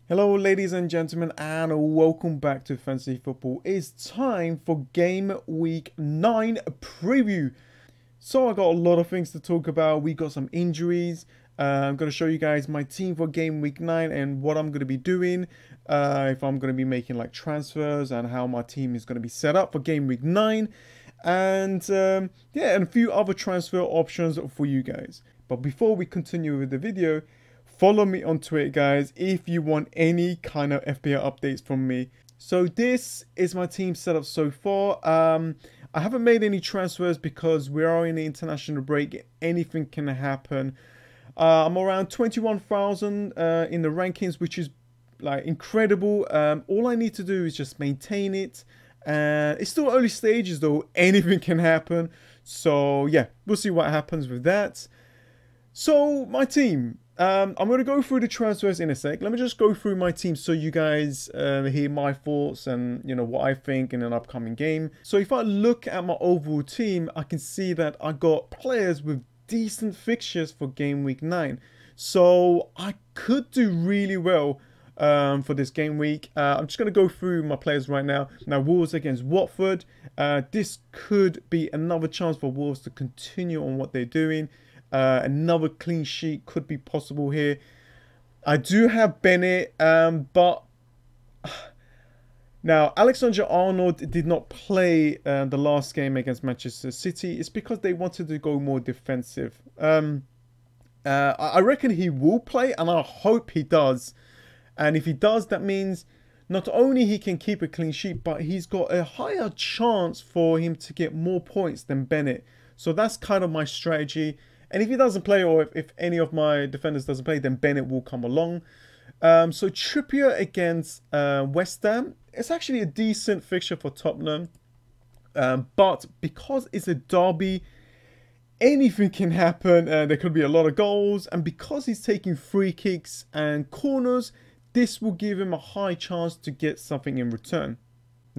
Hello ladies and gentlemen, and welcome back to Fantasy Football. It's time for Game Week 9 preview. So I got a lot of things to talk about. We got some injuries. I'm going to show you guys my team for Game Week 9 and what I'm going to be doing. If I'm going to be making like transfers and how my team is going to be set up for Game Week 9. And yeah, and a few other transfer options for you guys. But before we continue with the video, follow me on Twitter, guys, if you want any kind of FPL updates from me. So this is my team setup so far. I haven't made any transfers because we are in the international break. Anything can happen. I'm around 21,000 in the rankings, which is like incredible. All I need to do is just maintain it. It's still early stages though. Anything can happen. So yeah, we'll see what happens with that. So my team. I'm going to go through the transfers in a sec. Let me just go through my team so you guys hear my thoughts and, you know, what I think in an upcoming game. So if I look at my overall team, I can see that I got players with decent fixtures for Game Week 9. So I could do really well for this game week. I'm just going to go through my players right now. Now, Wolves against Watford. This could be another chance for Wolves to continue on what they're doing. Another clean sheet could be possible here. I do have Bennett, but now Alexander-Arnold did not play the last game against Manchester City. It's because they wanted to go more defensive. I reckon he will play, and I hope he does. And if he does, that means not only he can keep a clean sheet, but he's got a higher chance for him to get more points than Bennett. So that's kind of my strategy. And if he doesn't play, or if any of my defenders doesn't play, then Bennett will come along. So Trippier against West Ham. It's actually a decent fixture for Tottenham. But because it's a derby, anything can happen. There could be a lot of goals. And because he's taking free kicks and corners, this will give him a high chance to get something in return.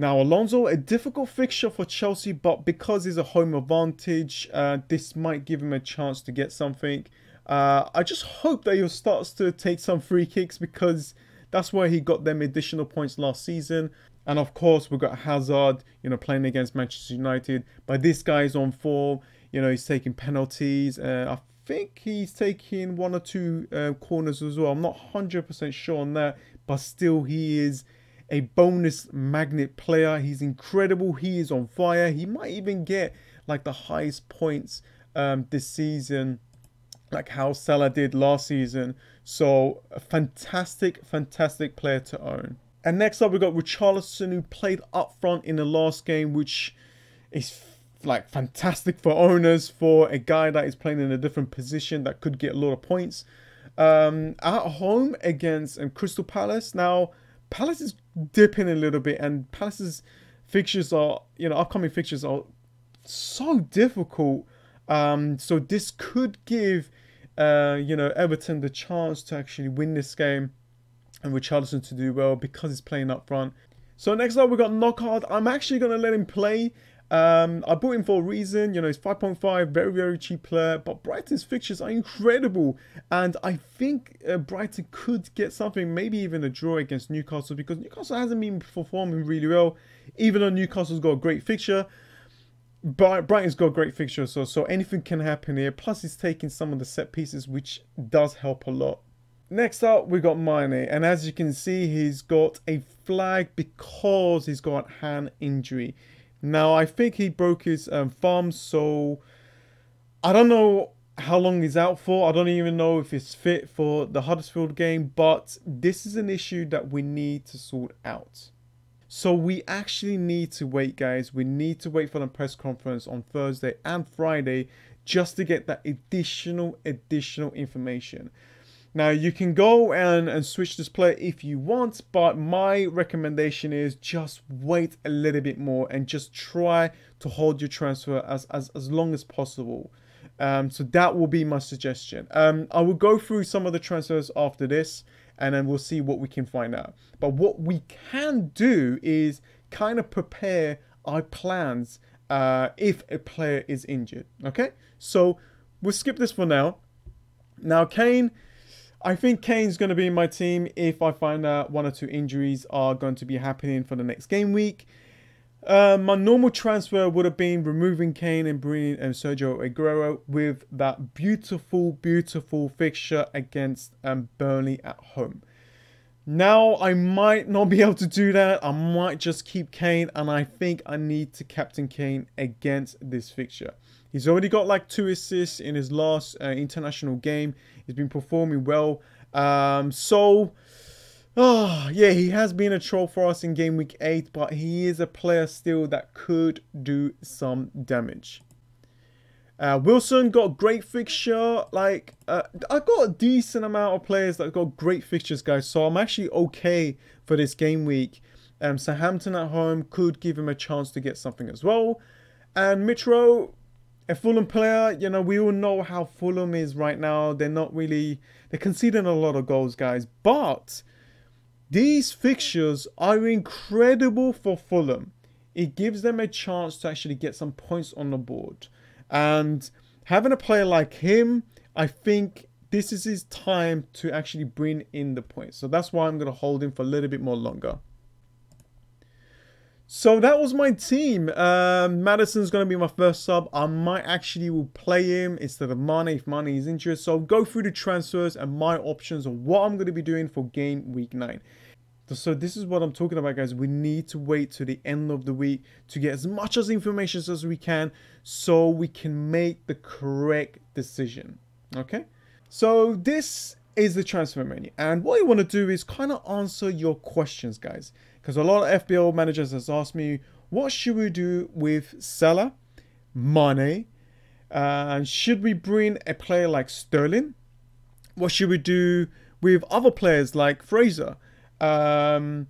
Now, Alonso, a difficult fixture for Chelsea, but because it's a home advantage, this might give him a chance to get something. I just hope that he starts to take some free kicks because that's where he got them additional points last season. And of course, we've got Hazard, you know, playing against Manchester United. But this guy's on form. You know, he's taking penalties. I think he's taking one or two corners as well. I'm not 100% sure on that, but still he is a bonus magnet player. He's incredible. He is on fire. He might even get like the highest points this season, like how Salah did last season. So a fantastic player to own. And next up, we got Richarlison, who played up front in the last game, which is like fantastic for owners, for a guy that is playing in a different position that could get a lot of points. At home against Crystal Palace. Now, Palace is dipping a little bit, and Palace's fixtures are, you know, upcoming fixtures are so difficult. So this could give, you know, Everton the chance to actually win this game, and Richarlison to do well because he's playing up front. So next up, we got Knockout. I'm actually going to let him play. I bought him for a reason. You know, he's 5.5, very cheap player, but Brighton's fixtures are incredible, and I think Brighton could get something, maybe even a draw against Newcastle, because Newcastle hasn't been performing really well. Even though Newcastle's got a great fixture, Brighton's got a great fixture, so anything can happen here. Plus he's taking some of the set pieces, which does help a lot. Next up, we got Mane, and as you can see, he's got a flag because he's got a hand injury. Now, I think he broke his thumb, so I don't know how long he's out for. I don't even know if he's fit for the Huddersfield game, but this is an issue that we need to sort out. So we actually need to wait, guys. We need to wait for the press conference on Thursday and Friday just to get that additional information. Now, you can go and switch this player if you want, but my recommendation is just wait a little bit more and just try to hold your transfer as long as possible. So that will be my suggestion. I will go through some of the transfers after this, and then we'll see what we can find out. But what we can do is kind of prepare our plans if a player is injured. Okay, so we'll skip this for now. Now, Kane, I think Kane's going to be in my team if I find out 1 or 2 injuries are going to be happening for the next game week. My normal transfer would have been removing Kane and bringing Sergio Aguero with that beautiful, beautiful fixture against Burnley at home. Now, I might not be able to do that. I might just keep Kane, and I think I need to captain Kane against this fixture. He's already got like 2 assists in his last international game. He's been performing well. Yeah, he has been a troll for us in game week 8, but he is a player still that could do some damage. Wilson got great fixture. Like, I got a decent amount of players that got great fixtures, guys. So I'm actually okay for this game week. Southampton at home could give him a chance to get something as well. And Mitro, a Fulham player, you know, we all know how Fulham is right now. They're conceding a lot of goals, guys. But these fixtures are incredible for Fulham. It gives them a chance to actually get some points on the board. And having a player like him, I think this is his time to actually bring in the points. So that's why I'm going to hold him for a little bit more longer. So that was my team. Maddison's going to be my first sub. I might actually will play him instead of Mane if Mane is injured. So I'll go through the transfers and my options of what I'm going to be doing for game week 9. So this is what I'm talking about, guys. We need to wait to the end of the week to get as much as information as we can so we can make the correct decision. Okay? So this is the transfer menu. And what you want to do is kind of answer your questions, guys. Because a lot of FPL managers has asked me, what should we do with Salah, Mane? And should we bring a player like Sterling? What should we do with other players like Fraser? And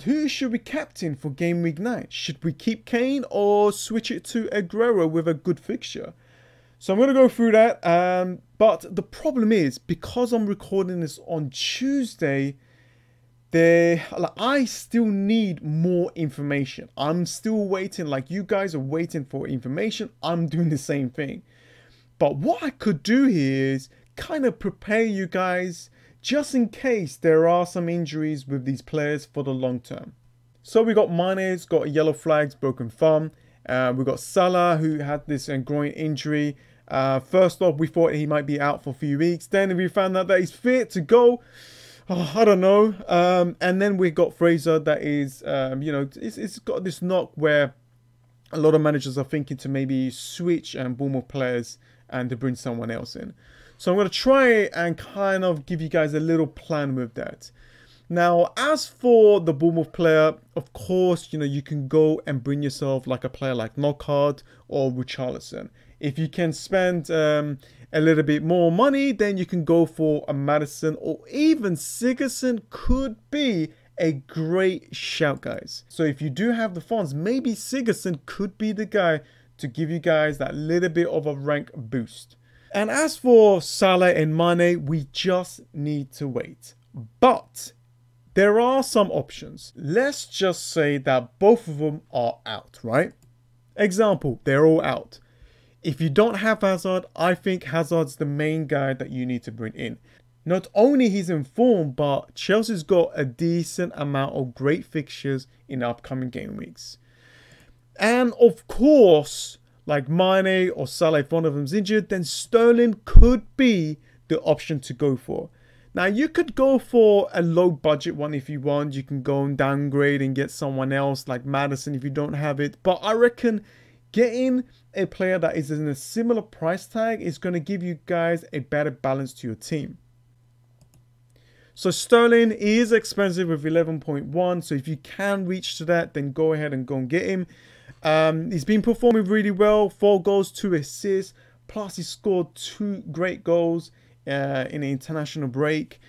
who should we captain for game week 9? Should we keep Kane or switch it to Aguero with a good fixture? So I'm going to go through that. But the problem is, because I'm recording this on Tuesday, I still need more information. I'm still waiting. Like, you guys are waiting for information. I'm doing the same thing. But what I could do here is kind of prepare you guys just in case there are some injuries with these players for the long term. So we got Mane's got yellow flags, broken thumb. We got Salah, who had this groin injury. First off, we thought he might be out for a few weeks. Then we found out that he's fit to go. Oh, I don't know. And then we got Fraser that is, you know, it's got this knock where a lot of managers are thinking to maybe switch Bournemouth players and to bring someone else in. So I'm going to try and kind of give you guys a little plan with that. Now, as for the Bournemouth player, of course, you know, you can go and bring yourself like a player like Knockhart or Richarlison. If you can spend a little bit more money, then you can go for a Maddison, or even Sigurdsson could be a great shout, guys. So if you do have the funds, maybe Sigurdsson could be the guy to give you guys that little bit of a rank boost. And as for Salah and Mane, we just need to wait. But there are some options. Let's just say that both of them are out, right? Example, they're all out. If you don't have Hazard, I think Hazard's the main guy that you need to bring in. Not only he's in form, but Chelsea's got a decent amount of great fixtures in the upcoming game weeks. And of course, like Mane or Salah, if one of them's injured, then Sterling could be the option to go for. Now, you could go for a low budget one if you want. You can go and downgrade and get someone else like Maddison if you don't have it. But I reckon getting a player that is in a similar price tag is going to give you guys a better balance to your team. So Sterling is expensive with 11.1. So if you can reach to that, then go ahead and go and get him. He's been performing really well. 4 goals, 2 assists. Plus he scored 2 great goals in an international break.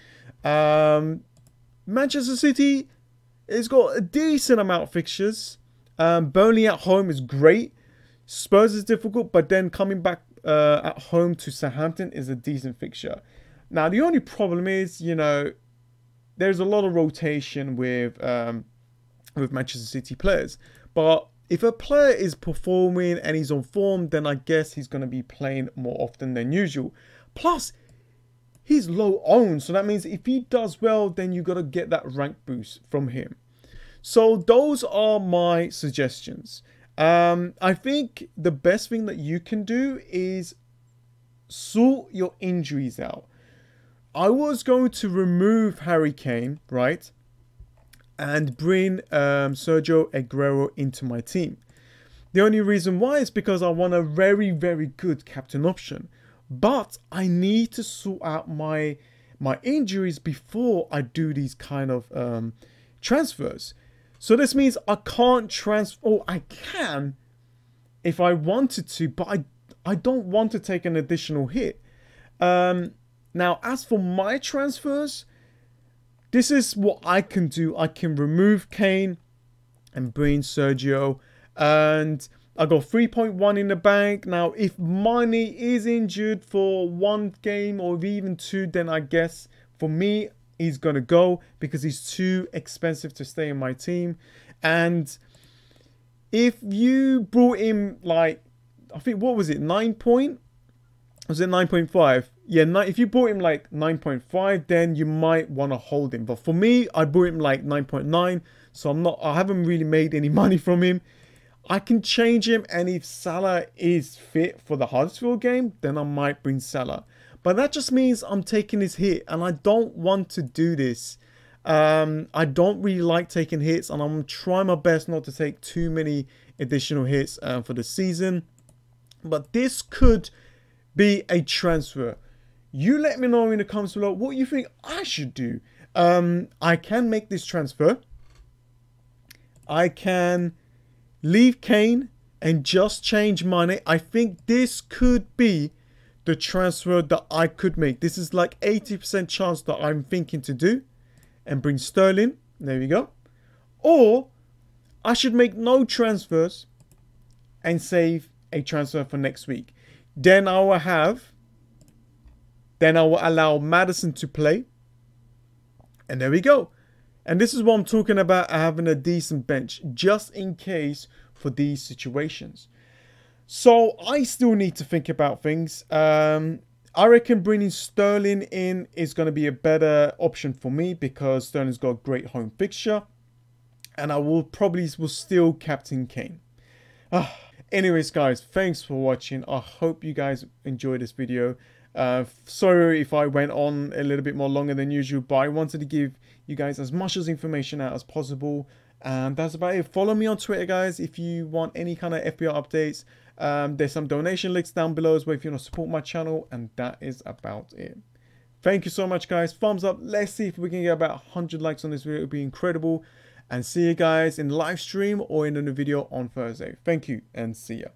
Manchester City has got a decent amount of fixtures. Burnley at home is great. Spurs is difficult, but then coming back at home to Southampton is a decent fixture. Now, the only problem is, you know, there's a lot of rotation with Manchester City players. But if a player is performing and he's on form, then I guess he's going to be playing more often than usual. Plus, he's low owned. So that means if he does well, then you got to get that rank boost from him. So those are my suggestions. I think the best thing that you can do is sort your injuries out. I was going to remove Harry Kane, right? And bring Sergio Aguero into my team. The only reason why is because I want a very, very good captain option. But I need to sort out my injuries before I do these kind of transfers. So this means I can't transfer, or I can if I wanted to, but I don't want to take an additional hit. Now, as for my transfers, this is what I can do. I can remove Kane and bring Sergio. And I got 3.1 in the bank. Now, if Mane is injured for 1 game or even 2, then I guess for me, he's going to go because he's too expensive to stay in my team. And if you brought him like, I think, what was it, 9 point? Was it 9.5? Yeah, if you bought him like 9.5, then you might want to hold him. But for me, I bought him like 9.9. So I haven't really made any money from him. I can change him, and if Salah is fit for the Huddersfield game, then I might bring Salah. But that just means I'm taking his hit, and I don't want to do this. I don't really like taking hits, and I'm trying my best not to take too many additional hits for the season. But this could be a transfer. You let me know in the comments below what you think I should do. I can make this transfer. I can leave Kane and just change Mane. I think this could be the transfer that I could make. This is like 80% chance that I'm thinking to do. And bring Sterling. There we go. Or I should make no transfers and save a transfer for next week. Then I will allow Maddison to play. And there we go. And this is what I'm talking about, having a decent bench just in case for these situations. So I still need to think about things. I reckon bringing Sterling in is going to be a better option for me because Sterling's got a great home fixture. And I will still captain Kane. Anyways, guys, thanks for watching. I hope you guys enjoyed this video. Sorry if I went on a little bit more longer than usual, but I wanted to give you guys as much information out as possible. And that's about it. Follow me on Twitter, guys, if you want any kind of FPL updates. There's some donation links down below as well if you want to support my channel. And that is about it. Thank you so much, guys. Thumbs up. Let's see if we can get about 100 likes on this video. It would be incredible. And see you guys in the live stream or in the video on Thursday. Thank you and see ya.